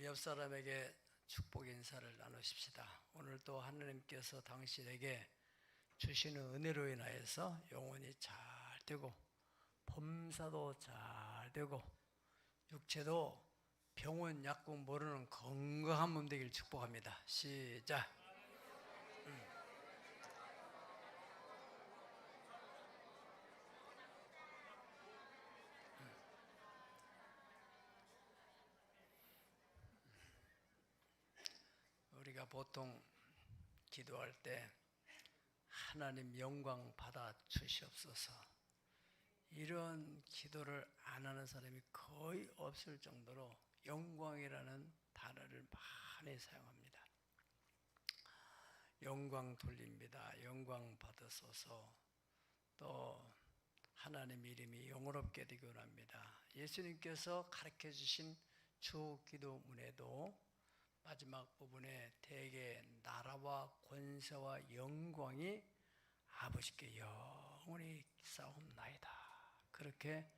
옆 사람에게 축복 인사를 나누십시다. 오늘도 하나님께서 당신에게 주시는 은혜로 인하여서 영혼이 잘 되고 범사도 잘 되고 육체도 병원 약국 모르는 건강한 몸 되길 축복합니다. 시작. 우리가 보통 기도할 때 하나님 영광 받아 주시옵소서 이런 기도를 안 하는 사람이 거의 없을 정도로 영광이라는 단어를 많이 사용합니다. 영광 돌립니다. 영광 받으소서. 또 하나님 이름이 영원롭게 되기 원합니다. 예수님께서 가르쳐 주신 주 기도문에도 마지막 부분에 대개 나라와 권세와 영광이 아버지께 영원히 싸움나이다. 그렇게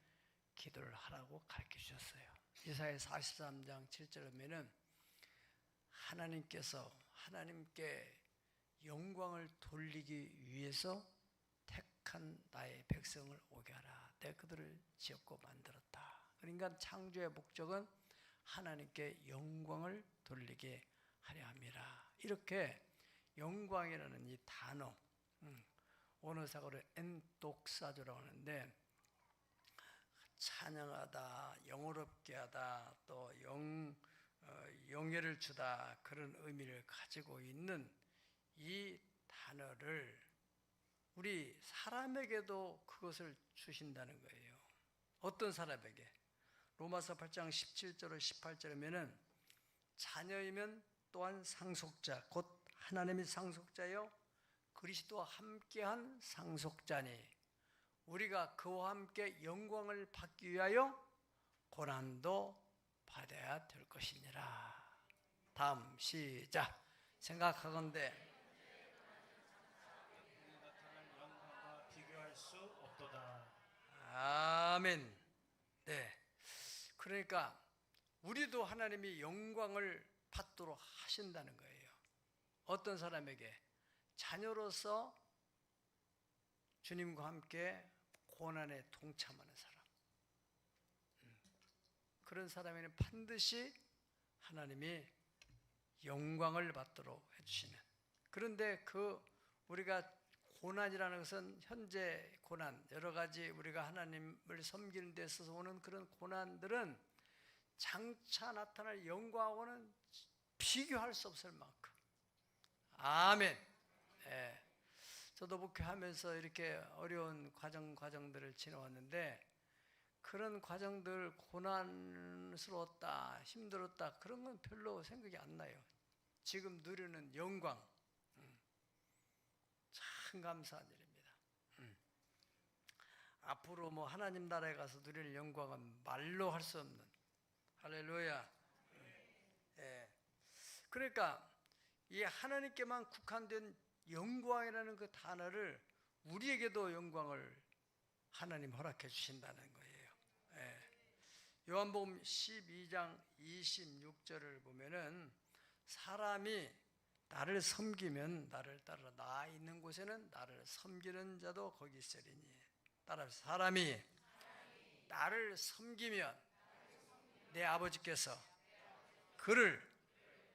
기도를 하라고 가르쳐 주셨어요. 이사야 43장 7절에 보면은 하나님께 영광을 돌리기 위해서 택한 나의 백성을 오게 하라. 내가 그들을 지었고 만들었다. 그러니까 창조의 목적은 하나님께 영광을 돌리게 하려 함이라. 이렇게 영광이라는 이 단어, 원어사고로 엔독사조라고 하는데 찬양하다, 영어롭게 하다, 또 영예를 주다 그런 의미를 가지고 있는 이 단어를 우리 사람에게도 그것을 주신다는 거예요. 어떤 사람에게? 로마서 8장 17절로 18절이면은 자녀이면 또한 상속자, 곧 하나님이 상속자요 그리스도와 함께한 상속자니 우리가 그와 함께 영광을 받기 위하여 고난도 받아야 될 것이니라. 다음 시작. 생각하건대 나타날 영광과 비교할 수 없도다. 아멘. 네. 그러니까 우리도 하나님이 영광을 받도록 하신다는 거예요. 어떤 사람에게? 자녀로서 주님과 함께 고난에 동참하는 사람. 그런 사람에게는 반드시 하나님이 영광을 받도록 해주시는. 그런데 우리가 고난이라는 것은 현재 고난, 여러 가지 우리가 하나님을 섬기는 데 있어서 오는 그런 고난들은 장차 나타날 영광하고는 비교할 수 없을 만큼. 아멘. 예. 저도 목회하면서 이렇게 어려운 과정들을 지나왔는데 그런 과정들 고난스러웠다, 힘들었다 그런 건 별로 생각이 안 나요. 지금 누리는 영광 참 감사한 일입니다. 앞으로 하나님 나라에 가서 누릴 영광은 말로 할 수 없는 할렐루야. 예. 그러니까 이 하나님께만 국한된 영광이라는 그 단어를 우리에게도 영광을 하나님 허락해 주신다는 거예요. 예. 요한복음 12장 26절을 보면은 사람이 나를 섬기면 나를 따라 나 있는 곳에는 나를 섬기는 자도 거기 있으리니. 따라서 사람이 나를 섬기면 내 아버지께서 그를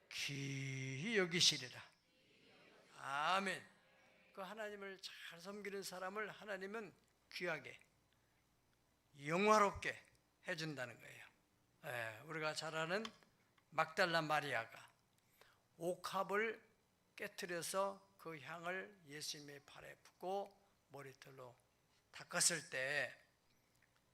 귀히 여기시리라. 아멘. 그 하나님을 잘 섬기는 사람을 하나님은 귀하게 영화롭게 해준다는 거예요. 예, 우리가 잘 아는 막달라 마리아가 옥합을 깨트려서 그 향을 예수님의 발에 붓고 머리털로 닦았을 때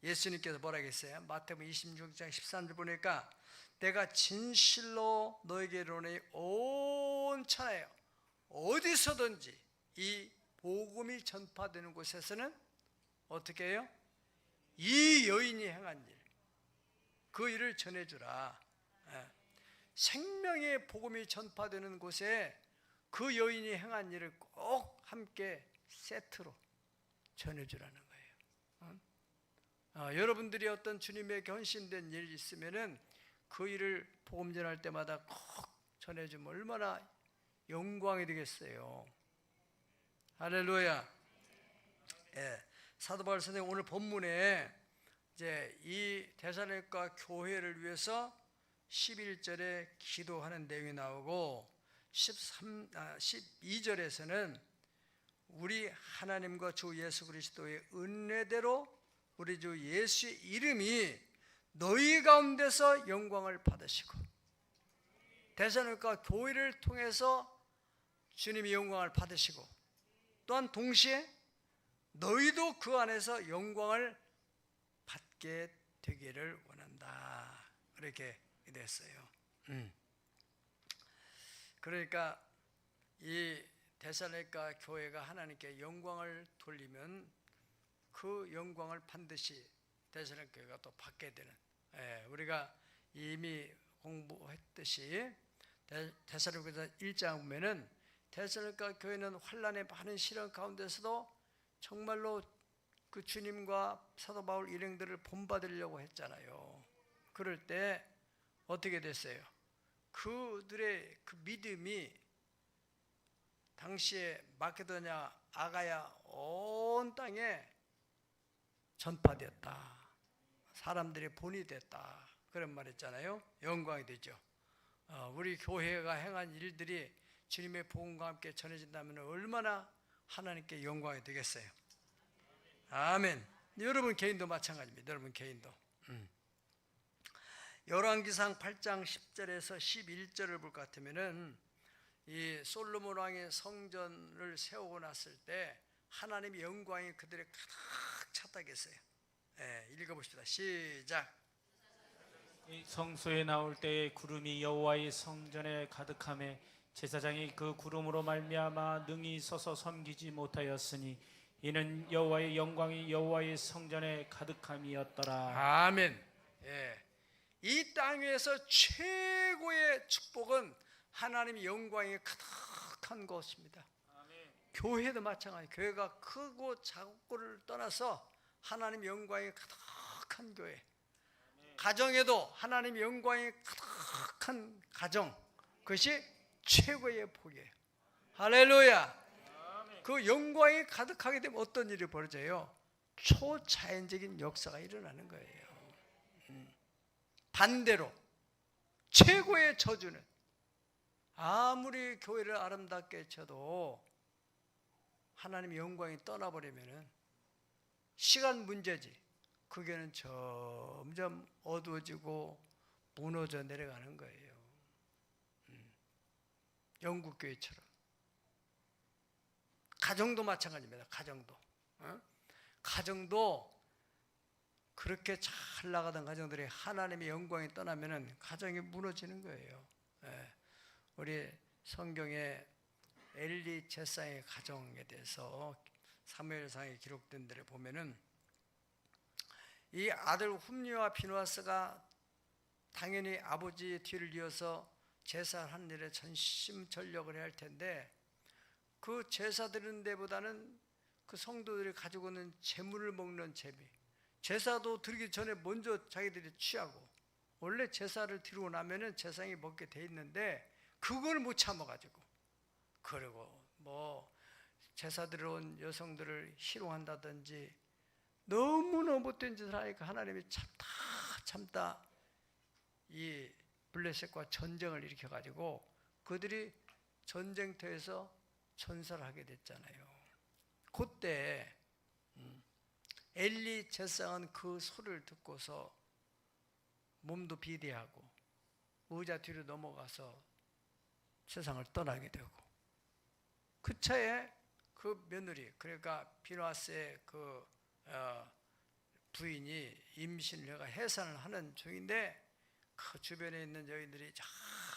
예수님께서 뭐라고 했어요? 마태복음 26장 13절 보니까 내가 진실로 너에게 이르노니 온 천하에 어디서든지 이 복음이 전파되는 곳에서는 어떻게 해요? 이 여인이 행한 일, 그 일을 전해주라. 생명의 복음이 전파되는 곳에 그 여인이 행한 일을 꼭 함께 세트로 전해주라는 거예요. 여러분들이 어떤 주님에게 헌신된 일이 있으면은 그 일을 복음 전할 때마다 꼭 전해주면 얼마나 영광이 되겠어요. 할렐루야. 예, 사도 바울 선생님 오늘 본문에 이제 이 데살로니가 교회를 위해서 11절에 기도하는 내용이 나오고 12절에서는 우리 하나님과 주 예수 그리스도의 은혜대로 우리 주 예수의 이름이 너희 가운데서 영광을 받으시고, 데살로니가 교회를 통해서 주님이 영광을 받으시고, 또한 동시에 너희도 그 안에서 영광을 받게 되기를 원한다. 그렇게 됐어요. 그러니까 이 데살로니가 교회가 하나님께 영광을 돌리면 그 영광을 반드시 데살로니가 교회가 또 받게 되는, 우리가 이미 공부했듯이 데살로니가 1장 보면은 데살로니가 교회는 환난의 많은 시련 가운데서도 정말로 그 주님과 사도 바울 일행들을 본받으려고 했잖아요. 그럴 때 어떻게 됐어요? 그들의 그 믿음이 당시에 마케도냐, 아가야 온 땅에 전파되었다. 사람들의 본이 됐다. 그런 말 했잖아요. 영광이 되죠. 우리 교회가 행한 일들이 주님의 복음과 함께 전해진다면 얼마나 하나님께 영광이 되겠어요. 아멘. 여러분 개인도 마찬가지입니다. 여러분 개인도. 열왕기상 8장 10절에서 11절을 볼 것 같으면은 이 솔로몬 왕의 성전을 세우고 났을 때 하나님의 영광이 그들의 가득 찼다고 했어요. 읽어봅시다. 시작. 이 성소에 나올 때에 구름이 여호와의 성전에 가득하매 제사장이 그 구름으로 말미암아 능히 서서 섬기지 못하였으니 이는 여호와의 영광이 여호와의 성전에 가득함이었더라. 아멘. 이 땅 위에서 최고의 축복은 하나님의 영광이 가득한 것입니다. 아멘. 교회도 마찬가지. 교회가 크고 작고를 떠나서 하나님의 영광이 가득한 교회. 가정에도 하나님의 영광이 가득한 가정, 그것이 최고의 복이에요. 할렐루야. 그 영광이 가득하게 되면 어떤 일이 벌어져요? 초자연적인 역사가 일어나는 거예요. 반대로 최고의 저주는 아무리 교회를 아름답게 쳐도 하나님의 영광이 떠나버리면 시간 문제지, 그 교회는 점점 어두워지고 무너져 내려가는 거예요. 영국 교회처럼. 가정도 마찬가지입니다. 가정도 그렇게 잘 나가던 가정들이 하나님의 영광이 떠나면은 가정이 무너지는 거예요. 우리 성경에 엘리 제사의 가정에 대해서 사무엘상에 기록된 데를 보면은 이 아들 훔니와 비누아스가 당연히 아버지의 뒤를 이어서 제사하는 일에 전심전력을 해야 할 텐데, 그 제사 드리는 데보다는 그 성도들이 가지고 있는 재물을 먹는 재미, 제사도 드리기 전에 먼저 자기들이 취하고, 원래 제사를 드리고 나면은 제사장이 먹게 돼 있는데 그걸 못 참아가지고, 그리고 뭐 제사 드리러 온 여성들을 희롱한다든지 너무너무 못된 짓을 하니까 하나님이 참다 이 블레셋과 전쟁을 일으켜가지고 그들이 전쟁터에서 전사를 하게 됐잖아요. 그때 엘리 제사장은 그 소리를 듣고서 몸도 비대하고 의자 뒤로 넘어가서 세상을 떠나게 되고, 그 차에 그 며느리, 그러니까 비누아스의 그 부인이 임신을 해가 해산을 하는 중인데, 그 주변에 있는 여인들이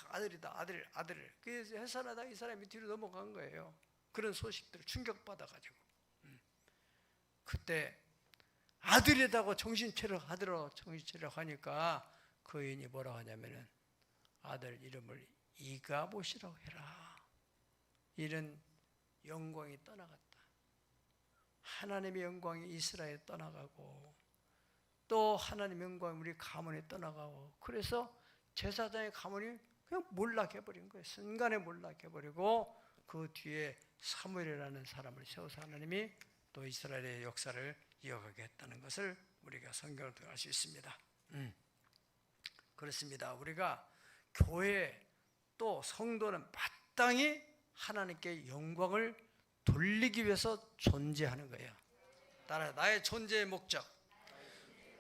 아들이다, 아들. 그래서 해산하다 이 사람이 뒤로 넘어간 거예요. 그런 소식들을 충격받아가지고 그때 아들이라고 정신차려 하니까 그 여인이 뭐라고 하냐면은 아들 이름을 이가봇이라고 해라. 이런 영광이 떠나갔다. 하나님의 영광이 이스라엘에 떠나가고 또 하나님의 영광이 우리 가문에 떠나가고, 그래서 제사장이 가문이 그냥 몰락해버린 거예요. 순간에 몰락해버리고 그 뒤에 사무엘이라는 사람을 세워서 하나님이 또 이스라엘의 역사를 이어가게 했다는 것을 우리가 성경을 통해 알 수 있습니다. 그렇습니다. 우리가 교회 또 성도는 마땅히 하나님께 영광을 돌리기 위해서 존재하는 거예요. 따라 나의 존재의 목적,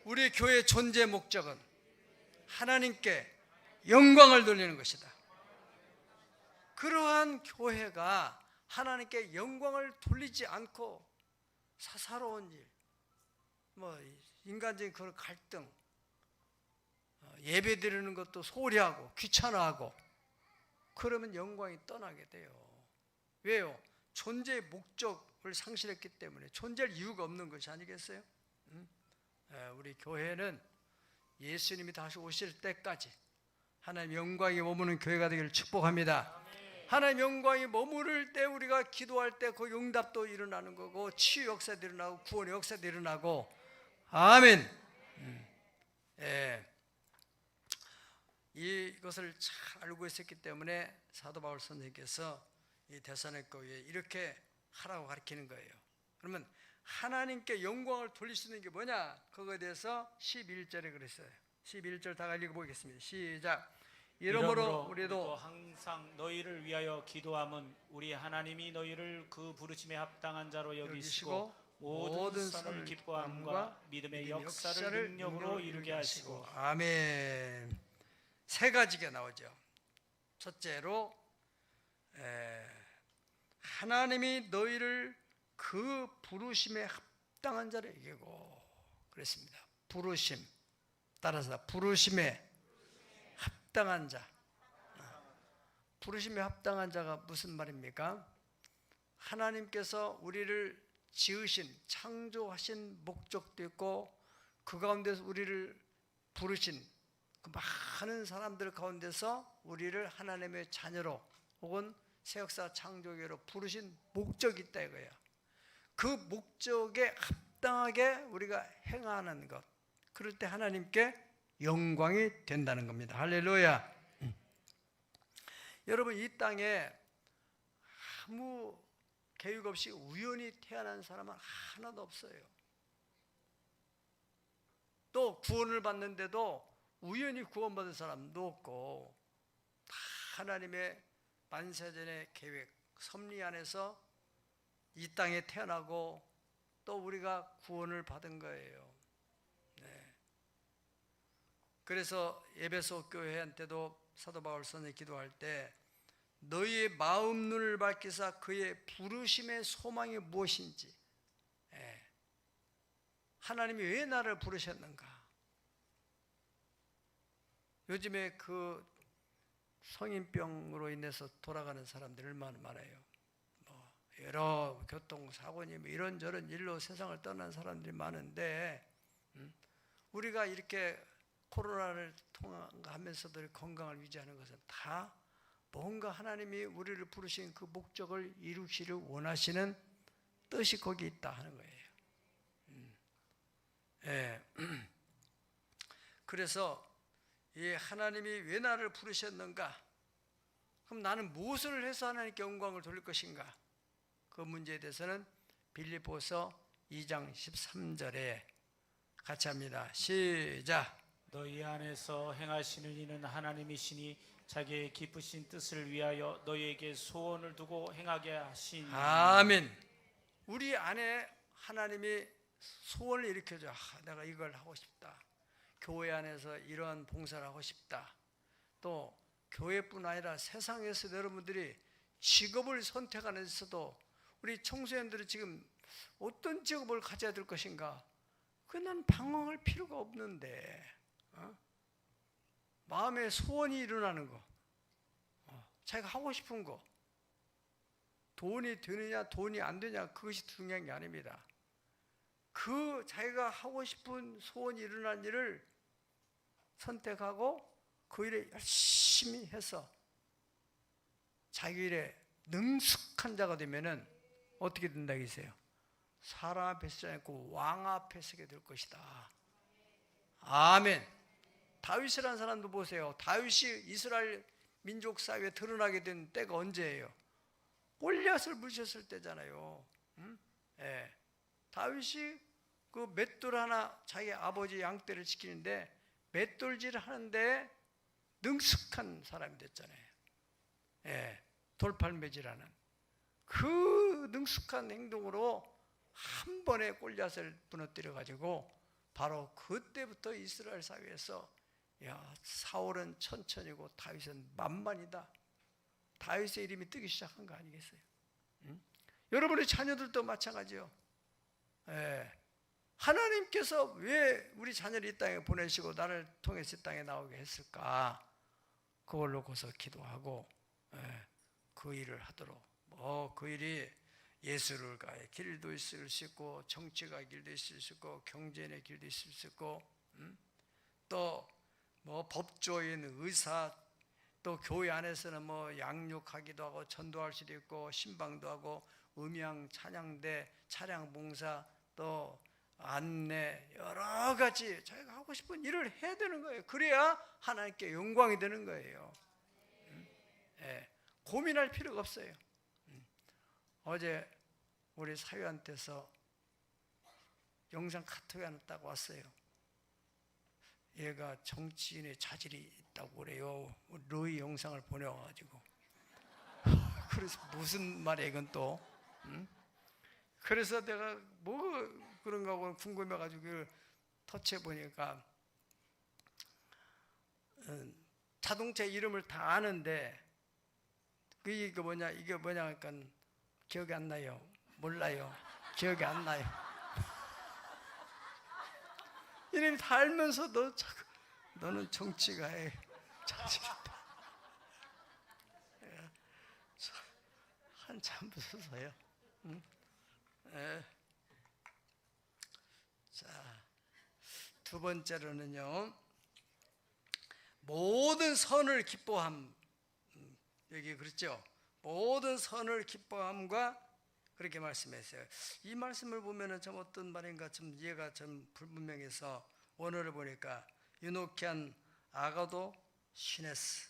우리 교회의 존재의 목적은 하나님께 영광을 돌리는 것이다. 그러한 교회가 하나님께 영광을 돌리지 않고 사사로운 일, 인간적인 그런 갈등, 예배 드리는 것도 소홀히 하고 귀찮아하고 그러면 영광이 떠나게 돼요. 왜요? 존재의 목적을 상실했기 때문에 존재할 이유가 없는 것이 아니겠어요? 우리 교회는 예수님이 다시 오실 때까지 하나님 영광이 머무는 교회가 되기를 축복합니다. 하나님 영광이 머무를 때 우리가 기도할 때 그 응답도 일어나는 거고 치유 역사도 일어나고 구원의 역사도 일어나고 아멘. 이것을 잘 알고 있었기 때문에 사도 바울 선생님께서 이 데살로니가 교회에 이렇게 하라고 가르치는 거예요. 그러면 하나님께 영광을 돌릴 수 있는 게 뭐냐? 그거에 대해서 11절에 그랬어요. 11절 다 읽어보겠습니다. 시작. 이러므로 우리도 항상 너희를 위하여 기도함은 우리 하나님이 너희를 그 부르심에 합당한 자로 여기시고 모든 선을 기뻐함과 믿음의 역사를 능력으로 이루게 하시고. 아멘. 세 가지가 나오죠. 첫째로 하나님이 너희를 그 부르심에 합당한 자로 여기고 그랬습니다. 부르심, 따라서 부르심에 합당한 자. 부르심에 합당한 자가 무슨 말입니까? 하나님께서 우리를 지으신, 창조하신 목적도 있고 그 가운데서 우리를 부르신 그 많은 사람들 가운데서 우리를 하나님의 자녀로 혹은 새 역사 창조계로 부르신 목적이 있다 이거예요. 그 목적에 합당하게 우리가 행하는 것, 그럴 때 하나님께 영광이 된다는 겁니다. 할렐루야. 여러분, 이 땅에 아무 계획 없이 우연히 태어난 사람은 하나도 없어요. 또 구원을 받는데도 우연히 구원받은 사람도 없고 다 하나님의 만세전의 계획, 섭리 안에서 이 땅에 태어나고 또 우리가 구원을 받은 거예요. 그래서 에베소 교회한테도 사도 바울 선생이 기도할 때 너희의 마음 눈을 밝히사 그의 부르심의 소망이 무엇인지, 하나님이 왜 나를 부르셨는가. 요즘에 그 성인병으로 인해서 돌아가는 사람들 얼마나 많아요. 여러 교통사고니 이런저런 일로 세상을 떠난 사람들이 많은데 우리가 이렇게 코로나를 통과하면서도 건강을 유지하는 것은 다 뭔가 하나님이 우리를 부르신 그 목적을 이루시를 원하시는 뜻이 거기 있다 하는 거예요. 그래서 이 하나님이 왜 나를 부르셨는가? 그럼 나는 무엇을 해서 하나님께 영광을 돌릴 것인가? 그 문제에 대해서는 빌립보서 2장 13절에 같이 합니다. 시작. 너희 안에서 행하시는 이는 하나님이시니 자기의 기쁘신 뜻을 위하여 너희에게 소원을 두고 행하게 하신. 아멘. 우리 안에 하나님이 소원을 일으켜줘. 내가 이걸 하고 싶다. 교회 안에서 이러한 봉사를 하고 싶다. 또 교회뿐 아니라 세상에서 여러분들이 직업을 선택하는 데서도 우리 청소년들이 지금 어떤 직업을 가져야 될 것인가? 그건 방황할 필요가 없는데 마음의 소원이 일어나는 거, 자기가 하고 싶은 거, 돈이 되느냐 돈이 안 되냐 그것이 중요한 게 아닙니다. 그 자기가 하고 싶은 소원이 일어난 일을 선택하고 그 일에 열심히 해서 자기 일에 능숙한 자가 되면은 어떻게 된다 계세요? 사람 앞에 서지 않고 왕 앞에 서게 될 것이다. 아멘. 다윗이라는 사람도 보세요. 다윗이 이스라엘 민족 사회에 드러나게 된 때가 언제예요? 골리앗을 물으셨을 때잖아요. 예. 다윗이 그 맷돌 하나 자기 아버지 양떼를 지키는데 맷돌질 하는데 능숙한 사람이 됐잖아요. 예. 돌팔매질하는 그 능숙한 행동으로 한 번에 골리앗을 무너뜨려 가지고 바로 그때부터 이스라엘 사회에서 야, 사울은 천천히고 다윗은 만만이다. 다윗의 이름이 뜨기 시작한 거 아니겠어요? 여러분의 자녀들도 마찬가지요. 예. 하나님께서 왜 우리 자녀를 이 땅에 보내시고 나를 통해서 이 땅에 나오게 했을까? 그걸 놓고서 기도하고 그 일을 하도록 그 일이 예술가의 길도 있을 수 있고 정치가의 길도 있을 수 있고 경제인의 길도 있을 수 있고 또 법조인, 의사, 또 교회 안에서는 양육하기도 하고 전도할 수도 있고 신방도 하고 음향, 찬양대, 차량 봉사, 또 안내 여러 가지 자기가 하고 싶은 일을 해야 되는 거예요. 그래야 하나님께 영광이 되는 거예요. 고민할 필요가 없어요. 어제 우리 사위한테서 영상 카톡이 하나 딱 왔어요. 얘가 정치인의 자질이 있다고 그래요. 로이 영상을 보내와가지고 그래서 무슨 말이야 이건 또 그래서 내가 뭐 그런가 하고 궁금해가지고 터치해 보니까 자동차 이름을 다 아는데 이게 뭐냐 그러니까 기억이 안 나요. 몰라요. 기억이 안 나요. 이름이 다 알면서도 너는 정치가 해. 자질있다. 한참 웃어서요. 자, 두 번째로는요. 모든 선을 기뻐함. 여기 그렇죠? 모든 선을 기뻐함과 그렇게 말씀했어요. 이 말씀을 보면은 좀 어떤 말인가 좀 이해가 좀 불분명해서 원어를 보니까 유노키안 아가도 시네스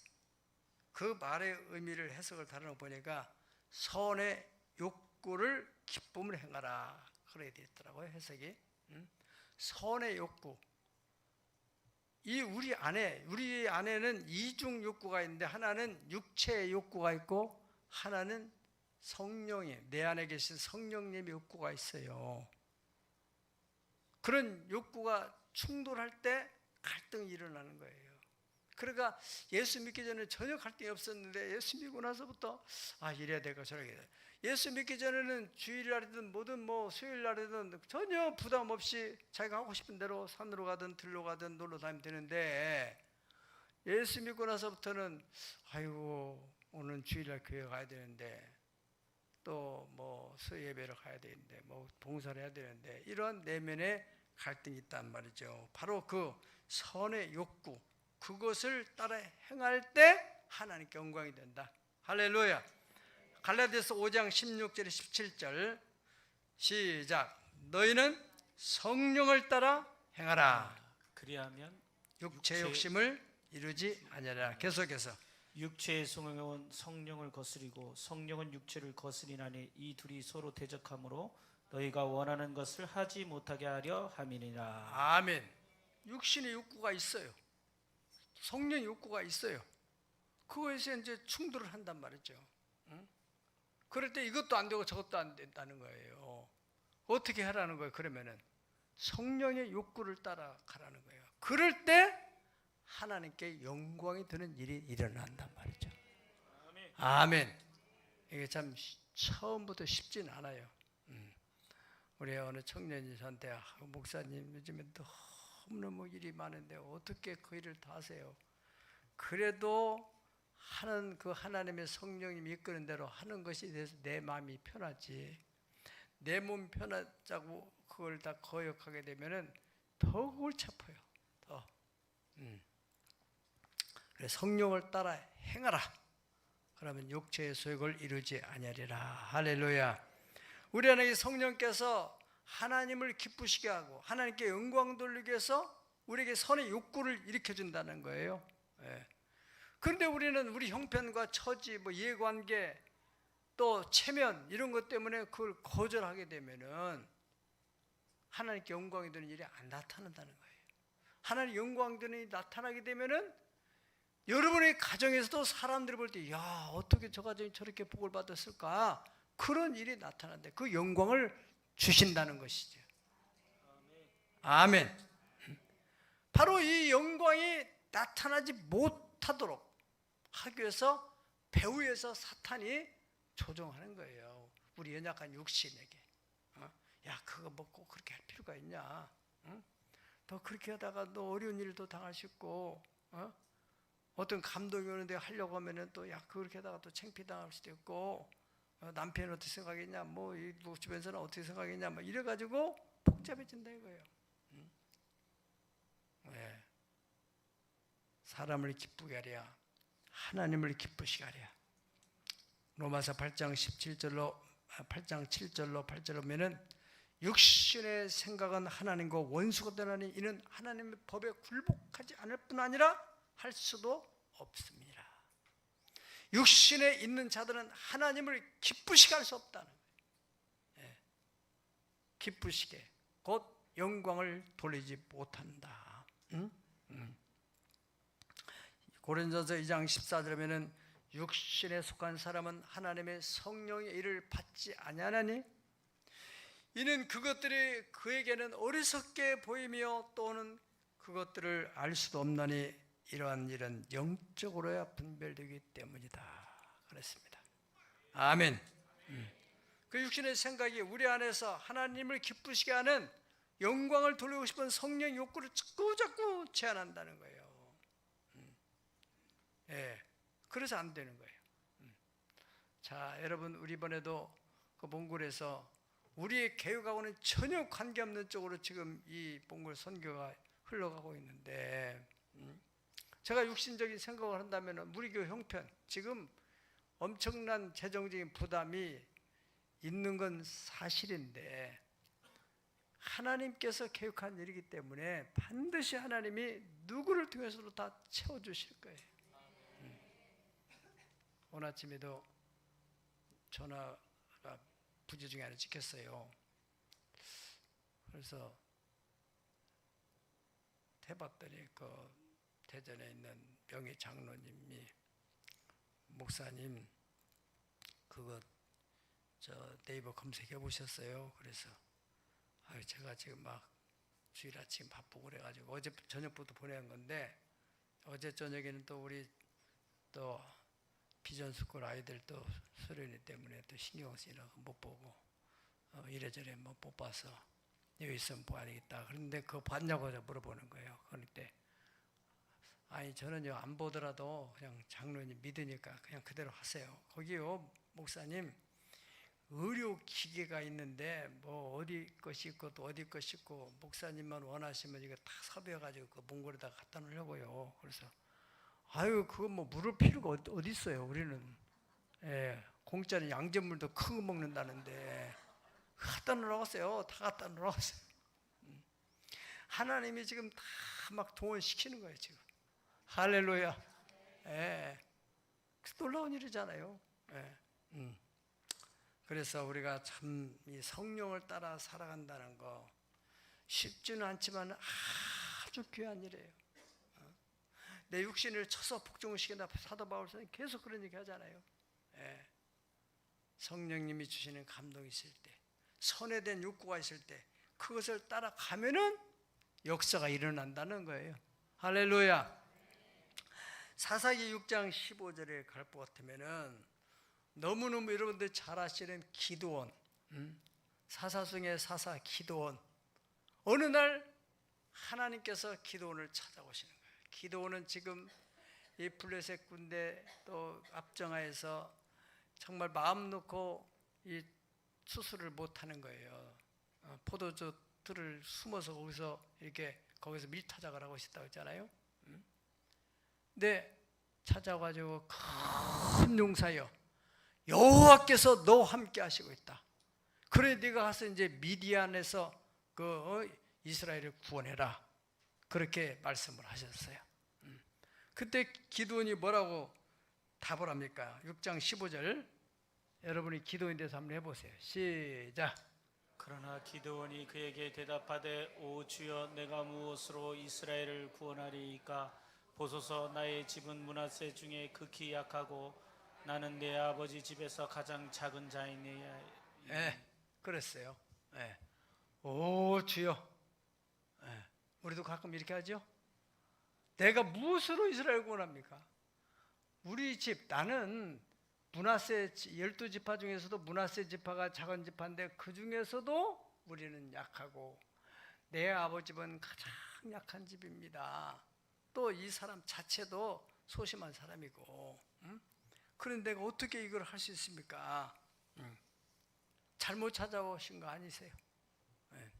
그 말의 의미를 해석을 다루어 보니까 선의 욕구를 기쁨을 행하라 그래야 되더라고요. 해석이 선의 욕구. 우리 안에는 이중 욕구가 있는데 하나는 육체의 욕구가 있고 하나는 성령의 내 안에 계신 성령님의 욕구가 있어요. 그런 욕구가 충돌할 때 갈등이 일어나는 거예요. 그러니까 예수 믿기 전에 전혀 갈등이 없었는데 예수 믿고 나서부터 이래야 될까 저래야 될까. 예수 믿기 전에는 주일날이든 뭐든 수요일날이든 전혀 부담 없이 자기가 하고 싶은 대로 산으로 가든 들로 가든 놀러 다니면 되는데 예수 믿고 나서부터는 아이고 오늘 주일날 교회 가야 되는데 또 수요 예배를 가야 되는데 봉사를 해야 되는데 이런 내면의 갈등이 있단 말이죠. 바로 그 선의 욕구 그것을 따라 행할 때 하나님께 영광이 된다. 할렐루야. 갈라디아서 5장 16절 17절 시작. 너희는 성령을 따라 행하라. 그리하면 육체 욕심을 이루지 아니하라. 계속해서 육체의 성령은 성령을 거스리고 성령은 육체를 거스리나니 이 둘이 서로 대적하므로 너희가 원하는 것을 하지 못하게 하려 함이니라. 아멘. 육신의 욕구가 있어요. 성령의 욕구가 있어요. 그거에서 이제 충돌을 한단 말이죠. 그럴 때 이것도 안 되고 저것도 안 된다는 거예요. 어떻게 하라는 거예요? 그러면은 성령의 욕구를 따라가라는 거예요. 그럴 때 하나님께 영광이 되는 일이 일어난단 말이죠. 아멘. 이게 참 처음부터 쉽진 않아요. 우리 어느 청년이 저한테 목사님 요즘에 너무너무 일이 많은데 어떻게 그 일을 다 하세요? 그래도 하는 그 하나님의 성령님이 이끄는 대로 하는 것이 돼서 내 마음이 편하지. 내 몸 편하자고 그걸 다 거역하게 되면은 더 골치 아파요. 더. 그래 성령을 따라 행하라. 그러면 육체의 소욕을 이루지 아니하리라. 할렐루야. 우리 안에 성령께서 하나님을 기쁘시게 하고 하나님께 영광 돌리기 위해서 우리에게 선의 욕구를 일으켜준다는 거예요. 예. 그런데 우리는 우리 형편과 처지, 뭐 이해관계, 또 체면 이런 것 때문에 그걸 거절하게 되면은 하나님께 영광이 되는 일이 안 나타난다는 거예요. 하나님 영광 되는 일이 나타나게 되면은 여러분의 가정에서도 사람들이 볼 때, 야, 어떻게 저 가정이 저렇게 복을 받았을까? 그런 일이 나타난다. 그 영광을 주신다는 것이죠. 아멘. 바로 이 영광이 나타나지 못하도록 하기 위해서 배후에서 사탄이 조종하는 거예요. 우리 연약한 육신에게. 야, 그거 뭐 꼭 그렇게 할 필요가 있냐? 너 그렇게 하다가 너 어려운 일도 당할 수 있고, 어떤 감동이 오는데 하려고 하면은 또 야, 그렇게 하다가 또 창피당할 수도 있고, 남편은 어떻게 생각했냐? 뭐 이 주변에서는 어떻게 생각했냐? 뭐 이래가지고 복잡해진다 이거예요. 왜? 사람을 기쁘게 하랴, 하나님을 기쁘시게 하랴. 로마서 8장 7절로 8절로 보면은 육신의 생각은 하나님과 원수가 되나니 이는 하나님의 법에 굴복하지 않을 뿐 아니라 할 수도 없습니다. 육신에 있는 자들은 하나님을 기쁘시게 할 수 없다는 거예요. 예. 기쁘시게 곧 영광을 돌리지 못한다. 고린도전서 2장 14절에 보면은 육신에 속한 사람은 하나님의 성령의 일을 받지 아니하나니 이는 그것들이 그에게는 어리석게 보이며 또는 그것들을 알 수도 없나니 이러한 일은 영적으로야 분별되기 때문이다. 그랬습니다. 아멘. 그 육신의 생각이 우리 안에서 하나님을 기쁘시게 하는 영광을 돌리고 싶은 성령 욕구를 자꾸 제한한다는 거예요. 예, 그래서 안 되는 거예요. 자, 여러분, 우리 이번에도 그 몽골에서 우리의 계획하고는 전혀 관계없는 쪽으로 지금 이 몽골 선교가 흘러가고 있는데, 제가 육신적인 생각을 한다면 우리 교회 형편, 지금 엄청난 재정적인 부담이 있는 건 사실인데 하나님께서 계획한 일이기 때문에 반드시 하나님이 누구를 통해서도 다 채워주실 거예요. 오늘 아침에도 전화가 부재 중에 하나 찍혔어요. 그래서 해봤더니 그 대전에 있는 명예 장로님이 목사님 그거 저 네이버 검색해 보셨어요? 그래서 제가 지금 막 주일 아침 바쁘고 그래가지고 어제 저녁부터 보낸 건데 어제 저녁에는 또 우리 또 비전스쿨 아이들 또 수련회 때문에 또 신경 쓰이라고 못 보고 이래저래 뭐 못 봐서 여기 있으면 봐야 되겠다. 그런데 그거 봤냐고 물어보는 거예요. 그런데 아니 저는요 안 보더라도 그냥 장로님 믿으니까 그냥 그대로 하세요. 거기요 목사님 의료 기계가 있는데 뭐 어디 것이 있고 또 어디 것이 있고 목사님만 원하시면 이거 다 섭외해가지고 그 몽골에다 갖다 놓으려고요. 그래서 아유 그거 뭐 물을 필요가 어디 있어요. 우리는 예, 공짜는 양잿물도 큰 거 먹는다는데 갖다 놓으라고했어요. 다 갖다 놓으라고했어요. 하나님이 지금 다 막 동원시키는 거예요 지금. 할렐루야. 예, 놀라운 일이잖아요. 예. 그래서 우리가 참 이 성령을 따라 살아간다는 거 쉽지는 않지만 아주 귀한 일이에요. 내 육신을 쳐서 복종을 시킨다. 사도 바울은 계속 그런 얘기 하잖아요. 예. 성령님이 주시는 감동이 있을 때, 선회된 욕구가 있을 때 그것을 따라가면은 역사가 일어난다는 거예요. 할렐루야. 사사기 6장 15절에 갈 것 같으면은 너무너무 여러분들 잘 아시는 기드온, 사사중의 사사 기드온. 어느 날 하나님께서 기드온을 찾아오시는 거예요. 기드온은 지금 이 블레셋 군대 또 압정하에서 정말 마음 놓고 이 수술을 못 하는 거예요. 포도주 들을 숨어서 거기서 밀타작을 하고 있었다고 했잖아요. 근데 찾아가지고 큰 용사여 여호와께서 너와 함께 하시고 있다. 그래 네가 가서 이제 미디안에서 이스라엘을 구원해라. 그렇게 말씀을 하셨어요. 그때 기드온이 뭐라고 답을 합니까? 6장 15절 여러분이 기도에 대해서 한번 해보세요. 시작. 그러나 기드온이 그에게 대답하되 오 주여 내가 무엇으로 이스라엘을 구원하리이까 보소서 나의 집은 므낫세 중에 극히 약하고 나는 내 아버지 집에서 가장 작은 자이니라. 예, 그랬어요. 예. 오 주여. 예. 우리도 가끔 이렇게 하죠. 내가 무엇으로 이스라엘 구원합니까? 우리 집, 나는 므낫세 12지파 중에서도 므낫세 지파가 작은 지파인데 그 중에서도 우리는 약하고 내 아버지 집은 가장 약한 집입니다. 또 이 사람 자체도 소심한 사람이고, 그런데 내가 어떻게 이걸 할 수 있습니까? 잘못 찾아오신 거 아니세요? 네.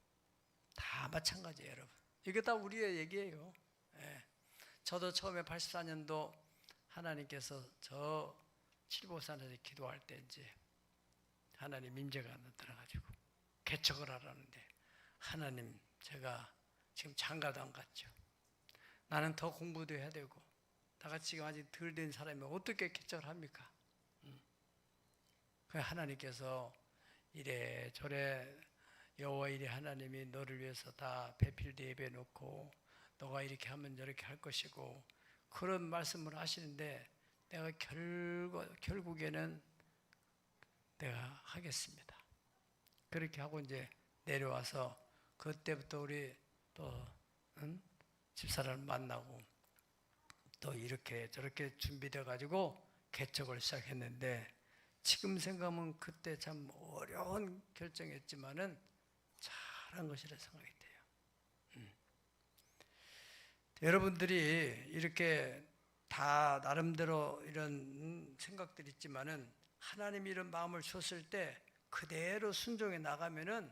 다 마찬가지예요, 여러분. 이게 다 우리의 얘기예요. 네. 저도 처음에 84년도 하나님께서 저 칠보산에서 기도할 때 이제 하나님 임재가 나타나가지고 개척을 하라는데, 하나님 제가 지금 장가도 안 갔죠. 나는 더 공부도 해야 되고 나같이 지금 아직 덜 된 사람이 어떻게 개척을 합니까? 그 하나님께서 이래저래 여호와 이래 하나님이 너를 위해서 다 배필 예배 놓고 너가 이렇게 하면 저렇게 할 것이고 그런 말씀을 하시는데, 내가 결국에는 내가 하겠습니다. 그렇게 하고 이제 내려와서 그때부터 우리 또 집사람을 만나고 또 이렇게 저렇게 준비돼 가지고 개척을 시작했는데, 지금 생각하면 그때 참 어려운 결정이었지만은 잘한 것이라 생각이 돼요. 여러분들이 이렇게 다 나름대로 이런 생각들이 있지만은 하나님이 이런 마음을 줬을 때 그대로 순종해 나가면은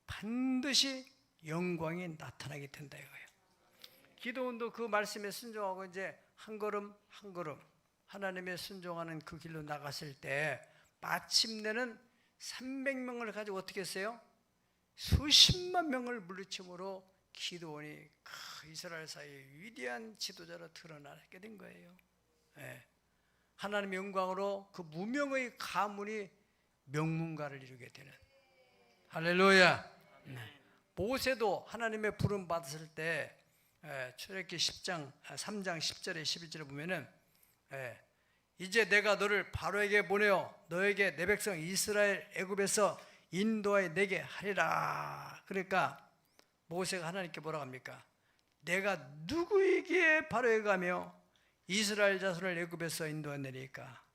반드시 영광이 나타나게 된다 이거예요. 기도원도 그 말씀에 순종하고 이제 한 걸음 한 걸음 하나님의 순종하는 그 길로 나갔을 때 마침내는 300명을 가지고 어떻게 했어요? 수십만 명을 물리침으로 기도원이 이스라엘 사이에 위대한 지도자로 드러나게 된 거예요. 네. 하나님의 영광으로 그 무명의 가문이 명문가를 이루게 되는. 할렐루야. 네. 모세도 하나님의 부름 받았을 때 출애굽기 3장 10절에 11절에 보면은 이제 내가 너를 바로에게 보내어 너에게 내 백성 이스라엘 애굽에서 인도하여 내게 하리라. 그러니까 모세가 하나님께 뭐라고 합니까? 내가 누구에게 바로에 가며 이스라엘 자손을 애굽에서 인도하내리까?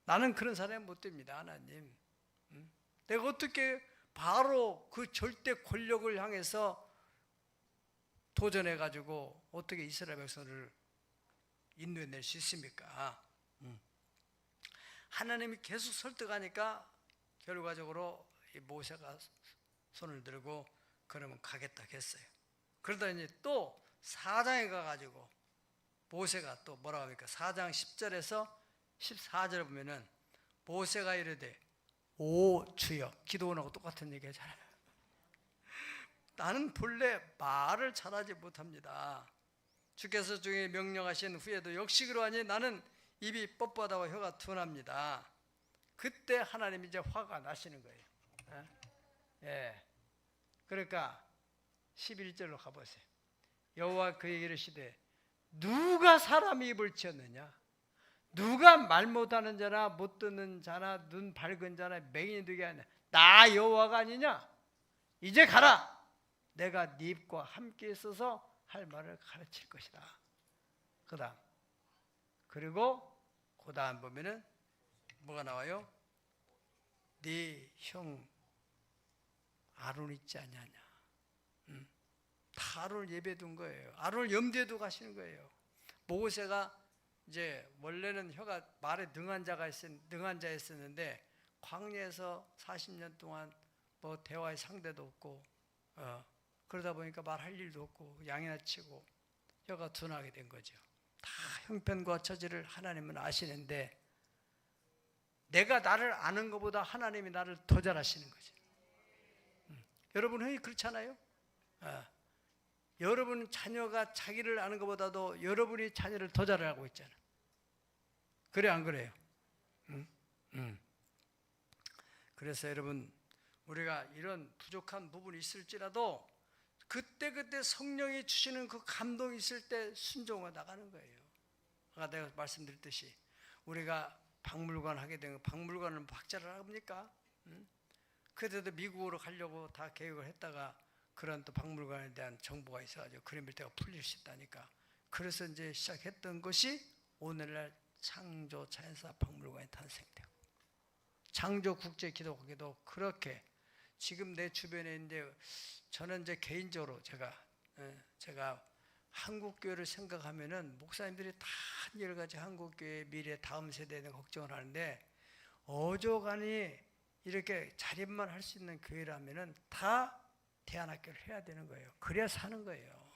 나는 그런 사람이 못 됩니다, 하나님. 내가 어떻게 바로 그 절대 권력을 향해서 도전해가지고 어떻게 이스라엘 백성을 인도해낼 수 있습니까? 하나님이 계속 설득하니까 결과적으로 이 모세가 손을 들고 그러면 가겠다 했어요. 그러다 이제 또 4장에 가가지고 모세가 또 뭐라고 합니까? 4장 10절에서 14절에 보면은 모세가 이르되 오 주여, 기도원하고 똑같은 얘기 하잖아요. 나는 본래 말을 잘하지 못합니다. 주께서 중에 명령하신 후에도 역시 그러하니 나는 입이 뻣뻣하고 혀가 둔합니다. 그때 하나님이 이제 화가 나시는 거예요. 예. 그러니까 11절로 가보세요. 여호와 그에게 이르시되 누가 사람의 입을 치었느냐? 누가 말 못하는 자나 못 듣는 자나 눈 밝은 자나 맹인이 되게 하냐? 나 여호와가 아니냐? 이제 가라. 내가 네 입과 함께 있어서 할 말을 가르칠 것이다. 그다음 그리고 그다음 보면은 뭐가 나와요? 네 형 아론 있지 않냐냐? 다 아론을 예배둔 거예요. 아론을 염두에 두고 가시는 거예요. 모세가 이제 원래는 혀가 말에 능한 자였었는데 광야에서 40년 동안 뭐 대화의 상대도 없고 그러다 보니까 말할 일도 없고 양이나 치고 혀가 둔하게 된 거죠. 다 형편과 처지를 하나님은 아시는데 내가 나를 아는 것보다 하나님이 나를 더 잘 아시는 거죠. 여러분 흔히 그렇잖아요. 여러분 자녀가 자기를 아는 것보다도 여러분이 자녀를 더 잘 알고 있잖아. 그래 안 그래요? 그래서 여러분, 우리가 이런 부족한 부분이 있을지라도 그때 성령이 주시는 그 감동이 있을 때 순종해 나가는 거예요. 아까 내가 말씀드렸듯이 우리가 박물관 하게 되면 박물관은 박자를 합니까? 그때도 미국으로 가려고 다 계획을 했다가 그런 또 박물관에 대한 정보가 있어가지고 그림을 때가 풀릴 수 있다니까. 그래서 이제 시작했던 것이 오늘날 창조 자연사 박물관이 탄생되고, 창조 국제 기독교도 그렇게 지금 내 주변에 이제 저는 이제 개인적으로 제가 한국 교회를 생각하면은 목사님들이 다 여러 가지 한국 교회 미래 다음 세대에 대한 걱정을 하는데, 어조간히 이렇게 자립만 할 수 있는 교회라면은 다 대안학교를 해야 되는 거예요. 그래야 사는 거예요.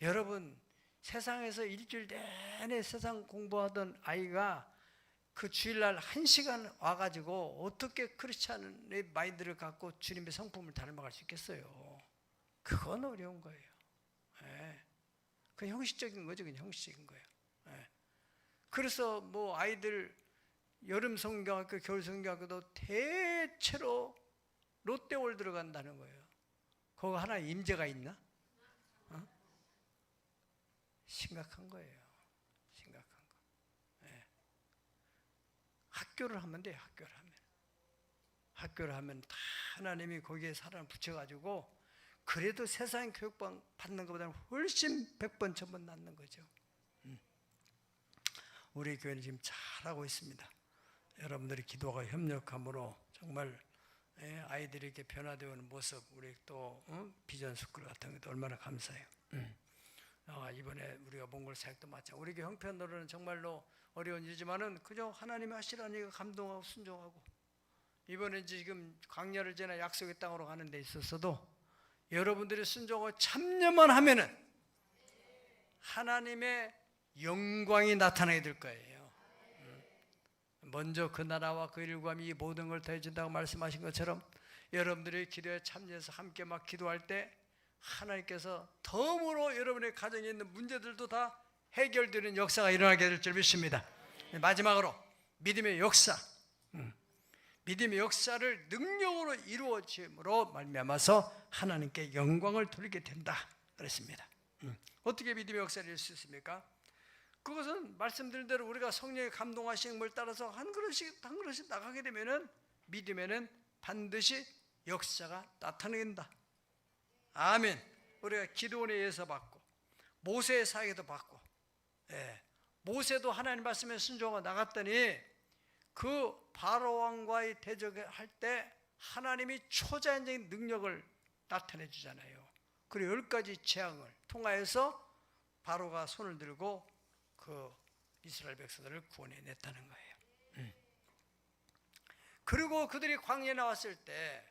여러분, 세상에서 일주일 내내 세상 공부하던 아이가 그 주일날 1시간 와가지고 어떻게 크리스찬의 마인드를 갖고 주님의 성품을 닮아갈 수 있겠어요? 그건 어려운 거예요. 그 형식적인 거죠. 그냥 형식적인 거예요. 그래서 뭐 아이들 여름 성경학교, 겨울 성경학교도 대체로 롯데월드로 간다는 거예요. 거기 하나 임재가 있나? 심각한 거예요. 심각한 거. 학교를 하면 돼요. 학교를 하면 다 하나님이 거기에 사람을 붙여가지고 그래도 세상 교육 받는 것보다는 훨씬 100번 1000번 낫는 거죠. 우리 교회는 지금 잘하고 있습니다. 여러분들이 기도가 협력함으로 정말 아이들이 이렇게 변화되어 오는 모습, 우리 또 비전 스쿨 같은 것도 얼마나 감사해요. 이번에 우리가 몽골 사역도 마찬가지. 우리 교회 형편으로는 정말로 어려운 일이지만은 그저 하나님이 하시라니까 감동하고 순종하고, 이번에 지금 광야를 지나 약속의 땅으로 가는 데 있어서도 여러분들이 순종하고 참여만 하면은 하나님의 영광이 나타나게 될 거예요. 먼저 그 나라와 그 일과 이 모든 걸 더해준다고 말씀하신 것처럼 여러분들이 기도에 참여해서 함께 막 기도할 때 하나님께서 덤으로 여러분의 가정에 있는 문제들도 다 해결되는 역사가 일어나게 될 줄 믿습니다. 마지막으로 믿음의 역사, 믿음의 역사를 능력으로 이루어짐으로 말미암아서 하나님께 영광을 돌리게 된다 그랬습니다. 어떻게 믿음의 역사를 이룰 수 있습니까? 그것은 말씀드린 대로 우리가 성령의 감동하시는 걸 따라서 한 걸음씩 나가게 되면은 믿음에는 반드시 역사가 나타낸다. 아멘. 우리가 기도원에 의해서 받고 모세의 사역에도 받고, 모세도 하나님 말씀에 순종하고 나갔더니 그 바로 왕과의 대적을 할 때 하나님이 초자연적인 능력을 나타내 주잖아요. 그리고 10가지 재앙을 통하여서 바로가 손을 들고 그 이스라엘 백성들을 구원해 냈다는 거예요. 그리고 그들이 광야에 나왔을 때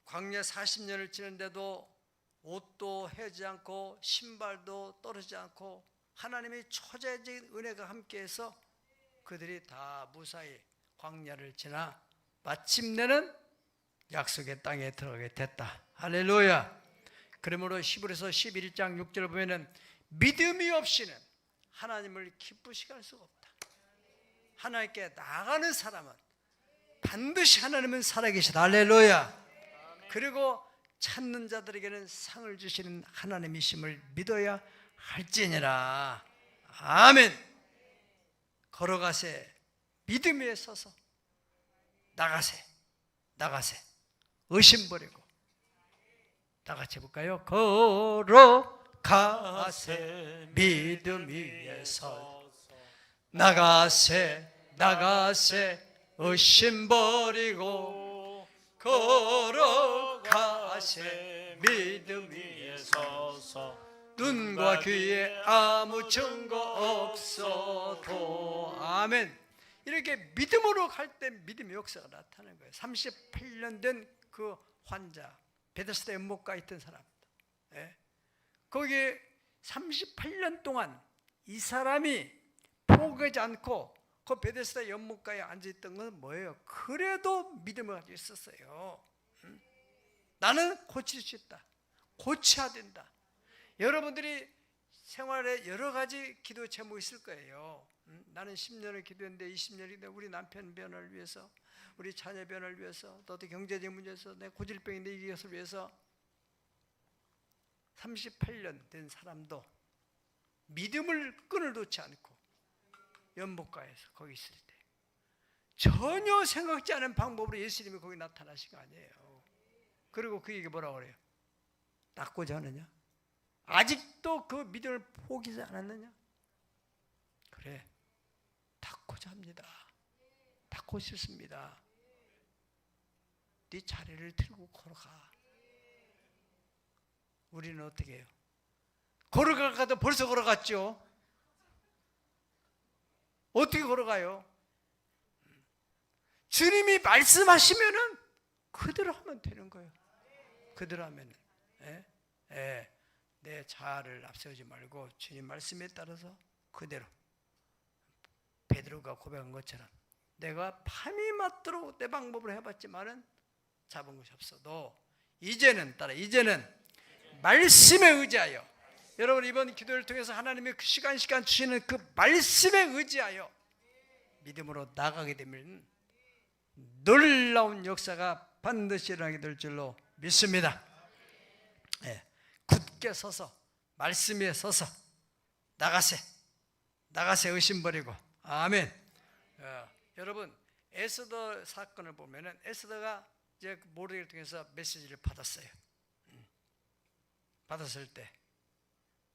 광야 40년을 지는데도 옷도 해지 않고 신발도 떨어지지 않고 하나님의 초자연적인 은혜가 함께해서 그들이 다 무사히 광야를 지나 마침내는 약속의 땅에 들어가게 됐다. 할렐루야. 그러므로 히브리서 11장 6절을 보면은 믿음이 없이는 하나님을 기쁘시게 할 수가 없다. 하나님께 나가는 사람은 반드시 하나님은 살아계시다. 할렐루야. 그리고 찾는 자들에게는 상을 주시는 하나님이심을 믿어야 할지니라. 아멘. 걸어가세. 믿음 위에 서서 나가세. 의심 버리고 다 같이 해볼까요? 걸어가세. 믿음 위에 서 나가세. 의심 버리고 걸어가세. 믿음 위에 서서 눈과 귀에 아무 증거 없어도. 아멘. 이렇게 믿음으로 갈 때 믿음의 역사가 나타나는 거예요. 38년 된 그 환자, 베데스다 연못가에 있던 사람, 거기에 38년 동안 이 사람이 포기하지 않고 그 베데스다 연못가에 앉아있던 건 뭐예요? 그래도 믿음을 가지고 있었어요. 나는 고칠 수 있다. 고쳐야 된다. 여러분들이 생활에 여러 가지 기도 제목이 있을 거예요. 나는 10년을 기도했는데 20년이 돼 우리 남편 변화를 위해서, 우리 자녀 변화를 위해서, 또 경제적 문제에서, 내 고질병인데 이것을 위해서. 38년 된 사람도 믿음을 끈을 놓지 않고 연못가에서 거기 있을 때 전혀 생각지 않은 방법으로 예수님이 거기 나타나신 거 아니에요. 그리고 그에게 뭐라고 그래요? 닦고자 하느냐? 아직도 그 믿음을 포기하지 않았느냐? 그래, 닦고자 합니다. 닦고 싶습니다. 네 자리를 들고 걸어가. 우리는 어떻게 해요? 걸어가도 벌써 걸어갔죠. 어떻게 걸어가요? 주님이 말씀하시면은 그대로 하면 되는 거예요. 그대로 하면은. 내 자아를 앞세우지 말고 주님 말씀에 따라서 그대로. 베드로가 고백한 것처럼 내가 밤이 맞도록 내 방법으로 해봤지만은 잡은 것이 없어. 너 이제는 말씀에 의지하여, 여러분 이번 기도를 통해서 하나님의 그 시간 주시는 그 말씀에 의지하여 믿음으로 나가게 되면 놀라운 역사가 반드시 일어나게 될 줄로 믿습니다. 굳게 서서 말씀에 서서 나가세 의심 버리고. 아멘. 여러분 에스더 사건을 보면은 에스더가 이제 모르드게를 통해서 메시지를 받았어요. 받았을 때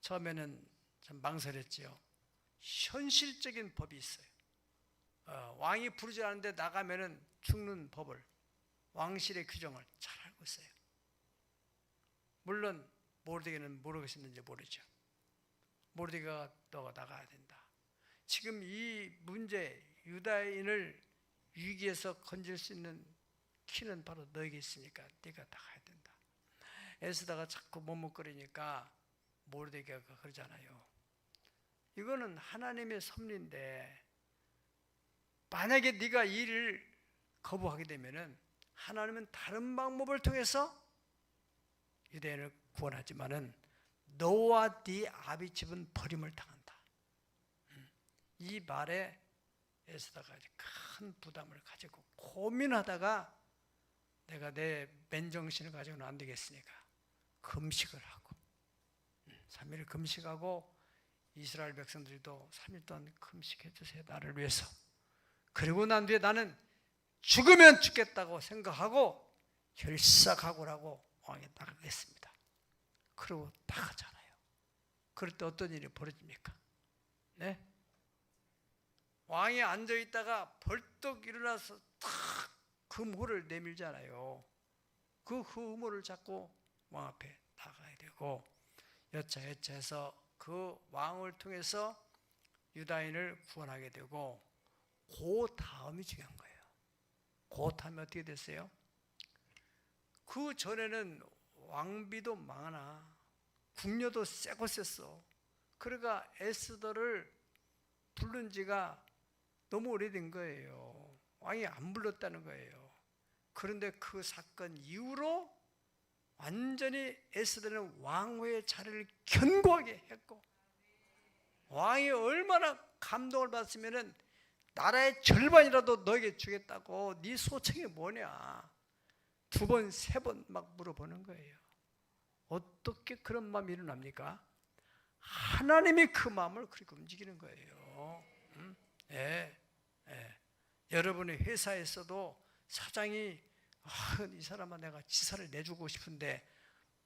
처음에는 참 망설였지요. 현실적인 법이 있어요. 왕이 부르지 않는데 나가면은 죽는 법을, 왕실의 규정을 잘 알고 있어요. 물론 모르드게는 모르겠었는지 모르죠. 모르드게가 너가 나가야 된다. 지금 이 문제, 유다인을 위기에서 건질 수 있는 키는 바로 너에게 있으니까 네가 나가야 된다. 에스더가 자꾸 머뭇거리니까 모르드게가 그러잖아요. 이거는 하나님의 섭리인데 만약에 네가 이 일을 거부하게 되면은 하나님은 다른 방법을 통해서 유대인을 구원하지만은 너와 네 아비 집은 버림을 당한다. 이 말에 에스더가 큰 부담을 가지고 고민하다가 내가 내 맨정신을 가지고는 안 되겠으니까 금식을 하고 3일 금식하고 이스라엘 백성들도 3일 동안 금식해 주세요. 나를 위해서. 그리고 난 뒤에 나는 죽으면 죽겠다고 생각하고 결사각오하고 왕에 나가겠습니다. 그리고 나가잖아요. 그럴 때 어떤 일이 벌어집니까? 네? 왕이 앉아있다가 벌떡 일어나서 탁 금호를 내밀잖아요. 그 금호를 잡고 왕 앞에 나가야 되고 여차여차해서 그 왕을 통해서 유다인을 구원하게 되고 그 다음이 중요한 거예요. 그 다음에 어떻게 됐어요? 그 전에는 왕비도 많아, 궁녀도 세고 셌어. 그러니까 에스더를 부른 지가 너무 오래된 거예요. 왕이 안 불렀다는 거예요. 그런데 그 사건 이후로 완전히 에스더는 왕후의 자리를 견고하게 했고, 왕이 얼마나 감동을 받았으면은 나라의 절반이라도 너에게 주겠다고, 네 소청이 뭐냐 2번 3번 막 물어보는 거예요. 어떻게 그런 마음이 일어납니까? 하나님이 그 마음을 그렇게 움직이는 거예요. 여러분의 회사에서도 사장이 이 사람아 내가 지사를 내주고 싶은데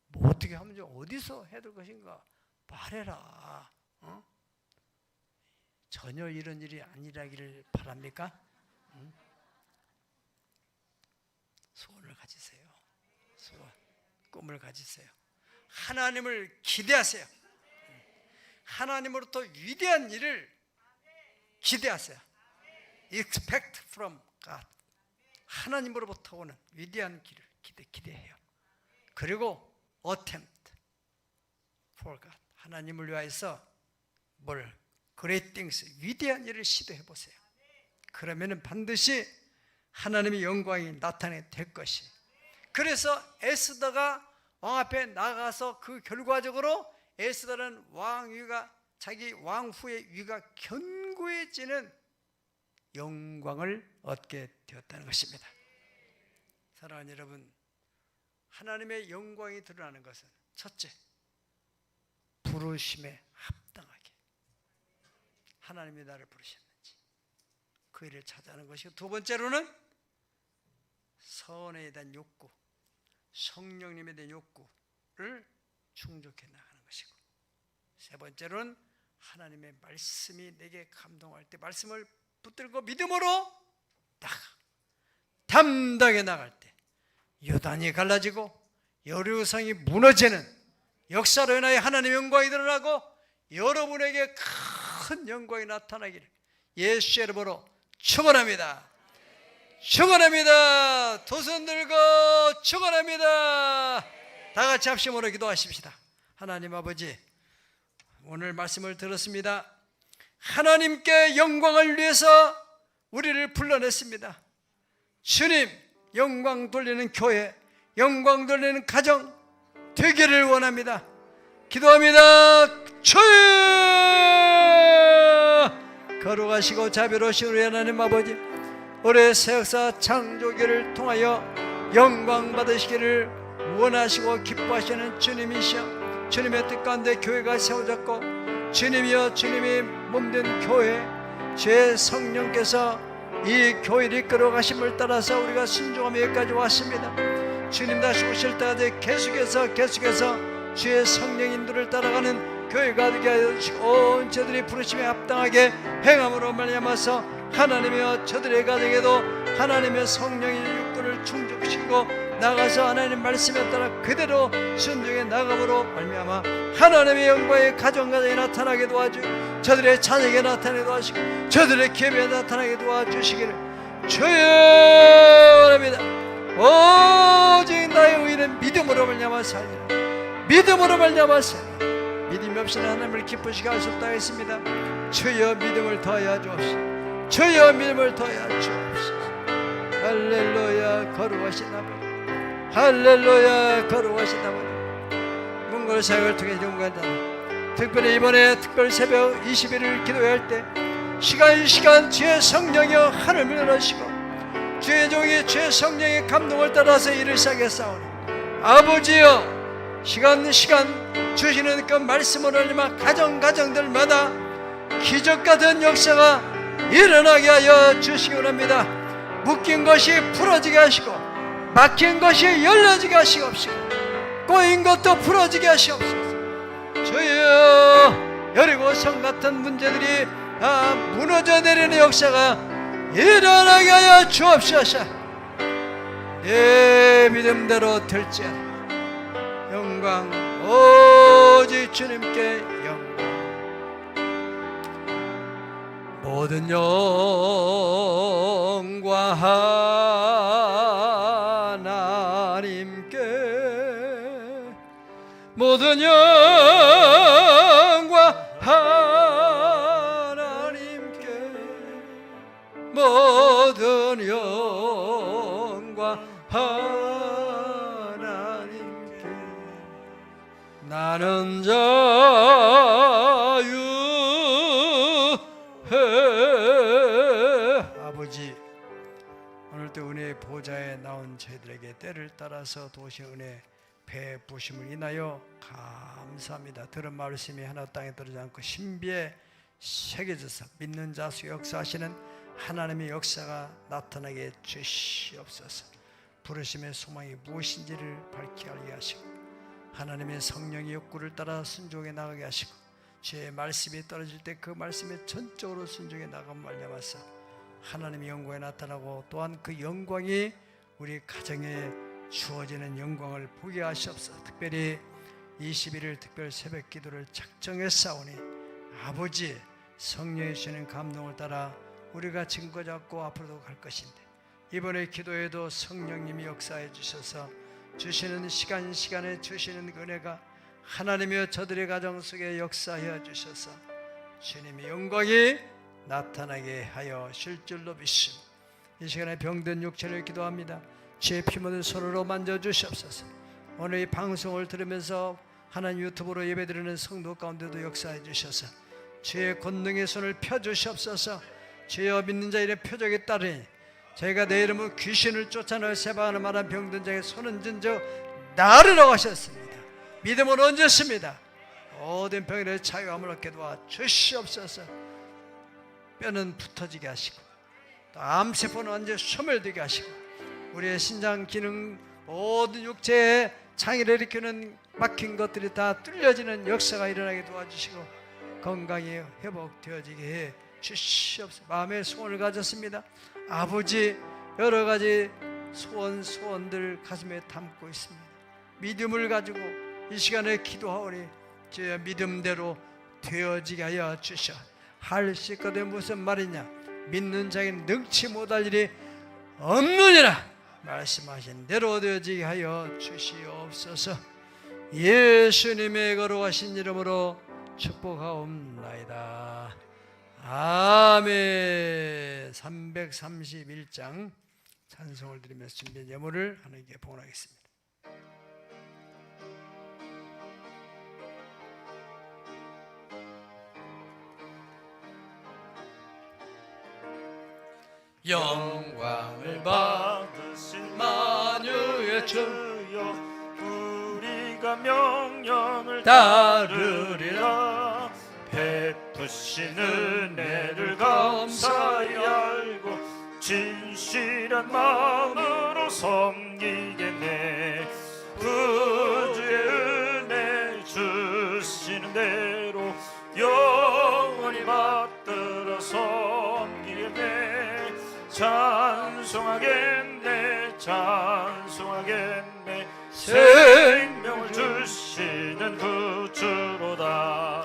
뭐 어떻게 하면 좀 어디서 해야 될 것인가 말해라. 전혀 이런 일이 아니라기를 바랍니까? 소원을 가지세요. 소원, 꿈을 가지세요. 하나님을 기대하세요. 하나님으로부터 위대한 일을 기대하세요. Expect from God. 하나님으로부터 오는 위대한 길을 기대해요. 그리고 attempt for God. 하나님을 위하여서 great things, 위대한 일을 시도해 보세요. 그러면은 반드시 하나님의 영광이 나타내 될 것이, 그래서 에스더가 왕 앞에 나가서 그 결과적으로 에스더는 왕위가 자기 왕후의 위가 견고해지는 영광을 얻게 되었다는 것입니다. 사랑하는 여러분, 하나님의 영광이 드러나는 것은 첫째, 부르심에 합당하게 하나님이 나를 부르셨는지 그 일을 찾아하는 것이고, 두 번째로는 선에 대한 욕구, 성령님에 대한 욕구를 충족해 나가는 것이고, 세 번째로는 하나님의 말씀이 내게 감동할 때 말씀을 붙들고 믿음으로 나가 담당해 나갈 때 요단이 갈라지고 여리고성이 무너지는 역사로 인하여 하나님의 영광이 드러나고 여러분에게 큰 영광이 나타나기를 예수의 이름으로 축원합니다. 축원합니다. 두 손 들고 축원합니다. 다 같이 합심으로 기도하십시다. 하나님 아버지, 오늘 말씀을 들었습니다. 하나님께 영광을 위해서 우리를 불러냈습니다. 주님, 영광 돌리는 교회, 영광 돌리는 가정 되기를 원합니다. 기도합니다. 주여, 거룩하시고 자비로우신 우리 하나님 아버지, 올해 새역사 창조기를 통하여 영광 받으시기를 원하시고 기뻐하시는 주님이시여, 주님의 뜻 가운데 교회가 세워졌고, 주님이여, 주님이 몸된 교회, 제 성령께서 이 교회를 이끌어 가심을 따라서 우리가 순종하며 여기까지 왔습니다. 주님 다시 오실 때까지 계속해서 주의 성령 인도를 따라가는 교회가 되게 하여 주시고, 온 저들이 부르심에 합당하게 행함으로 말미암아서 하나님이여, 저들의 가정에도 하나님의 성령의 육구를 충족시키고 나가서 하나님 말씀에 따라 그대로 순종해 나감으로 말미암아 하나님의 영광의 가정가정에 나타나게 도와주시고, 저들의 자녀에게 나타나게 도와주시고, 저들의 기업에 나타나게 도와주시기를 주여 원합니다. 오직 나의 의는 믿음으로 말미암아 살리라. 믿음으로 말미암아 살리라. 믿음이 없이는 하나님을 기쁘시게 할 수 없다 했습니다. 주여 믿음을 더하여 주옵소서. 주여 믿음을 더하여 주옵소서. 할렐루야, 거룩하신 아버지, 할렐루야, 거룩하신 아버지, 문걸 사역을 통해 영광을, 특별히 이번에 특별 새벽 20일을 기도할 때 시간 주의 성령이여 하늘을 열으시고 주의 종이 주의 성령의 감동을 따라서 일을 시작했사오니, 아버지여, 시간 주시는 그 말씀을 올리마 가정들마다 기적같은 역사가 일어나게 하여 주시기 원합니다. 묶인 것이 풀어지게 하시고, 막힌 것이 열려지게 하시옵시고, 꼬인 것도 풀어지게 하시옵소서. 주여, 여리고성 같은 문제들이 다 무너져 내리는 역사가 일어나게 하여 주옵소서. 내 믿음대로 될지어다. 영광 오직 주님께 영광. 모든 영광 하나님께, 모든 영광 하나님께, 모든 영광 하나님께. 나는 자유해. 아버지, 오늘도 은혜의 보좌에 나온 저희들에게 때를 따라서 도우신 은혜 베푸심을 인하여 감사합니다. 들은 말씀이 하나 땅에 떨어지지 않고 신비에 새겨져서 믿는 자 속에 역사하시는 하나님의 역사가 나타나게 주시옵소서. 부르심의 소망이 무엇인지를 밝히 알게 하시고, 하나님의 성령의 욕구를 따라 순종해 나가게 하시고, 주의 말씀이 떨어질 때 그 말씀에 전적으로 순종해 나가면 말미암아서 하나님의 영광이 나타나고, 또한 그 영광이 우리 가정에 주어지는 영광을 보게 하시옵소서. 특별히 21일 특별 새벽 기도를 작정했사오니, 아버지, 성령이 주시는 감동을 따라 우리가 증거 잡고 앞으로도 갈 것인데, 이번에 기도에도 성령님이 역사해 주셔서 주시는 시간에 주시는 은혜가 하나님이여 저들의 가정 속에 역사해 주셔서 주님의 영광이 나타나게 하여 실 줄로 믿습니다. 이 시간에 병든 육체를 기도합니다. 주의 피 묻은 손으로 만져주시옵소서. 오늘 이 방송을 들으면서 하나님 유튜브로 예배드리는 성도 가운데도 역사해 주셔서 주의 권능의 손을 펴주시옵소서. 주여 믿는 자 일의 표적에 따르니 저희가 내 이름으로 귀신을 쫓아내어 세방하는 만한 병든 자에게 손은 든적 나으리라고 하셨습니다. 믿음을 얹었습니다. 모든 병에 자유함을 얻게 도와 주시옵소서. 뼈는 붙어지게 하시고 또 암세포는 완전히 소멸되게 하시고 우리의 신장 기능 모든 육체에 장애를 일으키는 막힌 것들이 다 뚫려지는 역사가 일어나게 도와주시고 건강이 회복되어지게 해 주시옵소서. 마음의 소원을 가졌습니다. 아버지, 여러 가지 소원들 가슴에 담고 있습니다. 믿음을 가지고 이 시간에 기도하오니 주의 믿음대로 되어지게 하여 주셔. 할 수 있거든. 무슨 말이냐? 믿는 자에게는 능치 못할 일이 없느니라 말씀하신 대로 되어지게 하여 주시옵소서. 예수님의 거룩하신 이름으로 축복하옵나이다. 아멘. 331장 찬송을 드리면서 준비한 예물을 하나님께 봉헌하겠습니다. 영광을 받으신 만유의 주여, 우리가 명령을 따르리라. 베푸신 은혜를 감사히 알고 진실한 마음으로 섬기겠네. 구주의 은혜 주시는 대로 영원히 받들어 섬기겠네. 찬송하겠네, 찬송하겠네. 생명을 주시는 구주로다.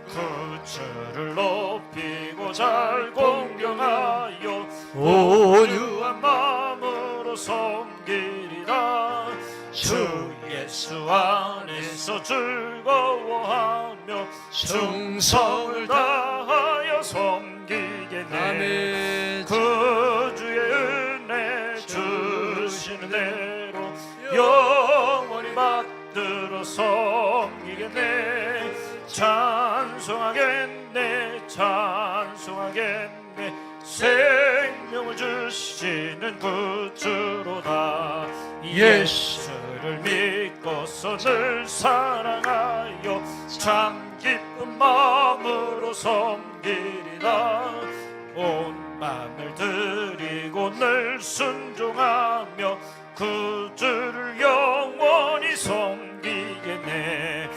구주를 높이고 잘 공경하여 온유한 마음으로 섬기리라. 주 예수 안에서 즐거워하며 충성을 다하여 섬기겠네. 아멘. 구주의 은혜 주시는 대로 영원히 받들어 섬기겠네. 찬송하겠네, 찬송하겠네. 생명을 주시는 구주로다. 예수를 믿고서 늘 사랑하여 참 기쁜 마음으로 섬기리라. 온 마음을 드리고 늘 순종하며 구주를 영원히 섬기겠네.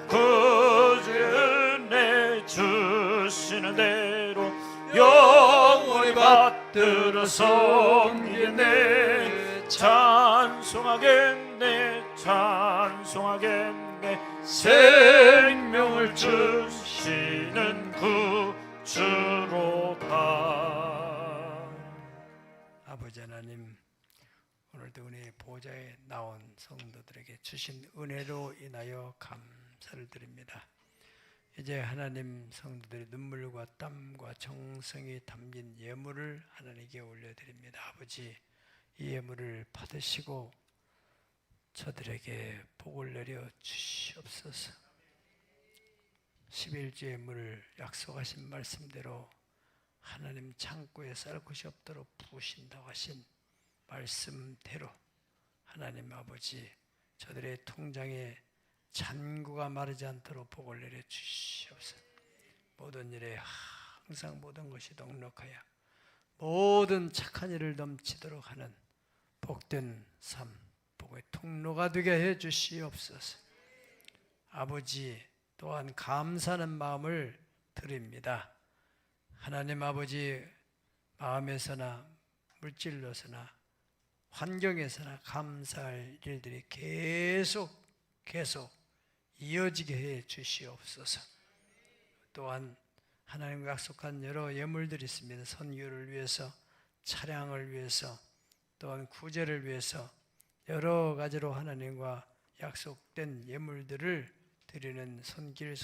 구주의 은혜 주시는 대로 영원히 받들어 섬기겠네. 찬송하겠네, 찬송하겠네. 생명을 주시는 구주로다. 아버지 하나님, 오늘도 은혜의 보좌에 나온 성도들에게 주신 은혜로 인하여 감사를 드립니다. 이제 하나님 성도들의 눈물과 땀과 정성이 담긴 예물을 하나님께 올려드립니다. 아버지, 이 예물을 받으시고 저들에게 복을 내려 주시옵소서. 11주 예물을 약속하신 말씀대로 하나님 창고에 쌀 곳이 없도록 부으신다고 하신 말씀대로 하나님 아버지, 저들의 통장에 잔고가 마르지 않도록 복을 내려 주시옵소서. 모든 일에 항상 모든 것이 넉넉하여 모든 착한 일을 넘치도록 하는 복된 삶, 복의 통로가 되게 해 주시옵소서. 아버지, 또한 감사하는 마음을 드립니다. 하나님 아버지, 마음에서나 물질로서나 환경에서나 감사할 일들이 계속 이어지게 해 주시옵소서. 또한 하나님과 약속한 여러 예물들이 있습니다. 선교를 위해서, 차량을 위해서, 또한 구제를 위해서 여러 가지로 하나님과 약속된 예물들을 드리는 손길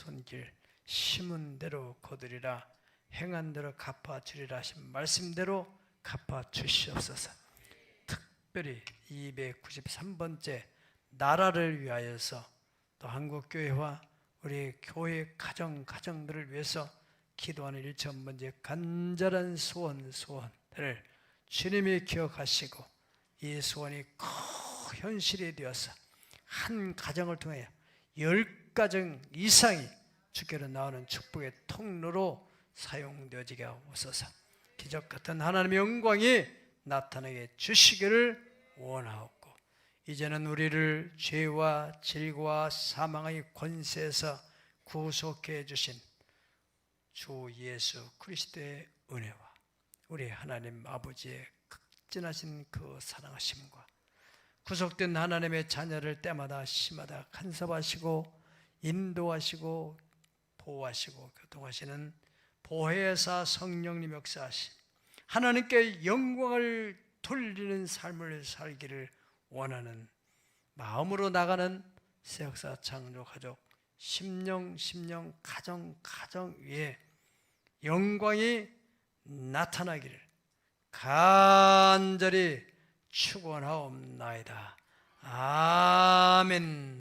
심은 대로 거두리라. 행한 대로 갚아주리라 하신 말씀대로 갚아주시옵소서. 특별히 293번째 나라를 위하여서 또 한국교회와 우리 교회 가정들을 위해서 기도하는 1,000번째 간절한 소원들을 주님이 기억하시고 이 소원이 꼭 현실이 되어서 한 가정을 통해 10가정 이상이 주께로 나오는 축복의 통로로 사용되어지게 하옵소서. 기적 같은 하나님의 영광이 나타나게 주시기를 원하옵고, 이제는 우리를 죄와 질과 사망의 권세에서 구속해 주신 주 예수 그리스도의 은혜와 우리 하나님 아버지의 극진하신 그 사랑하심과 구속된 하나님의 자녀를 때마다 시마다 간섭하시고 인도하시고 보호하시고 교통하시는 보혜사 성령님 역사하신 하나님께 영광을 돌리는 삶을 살기를 원하는 마음으로 나가는 새역사 창조 가족 심령 가정 위에 영광이 나타나기를 간절히 축원하옵나이다. 아멘.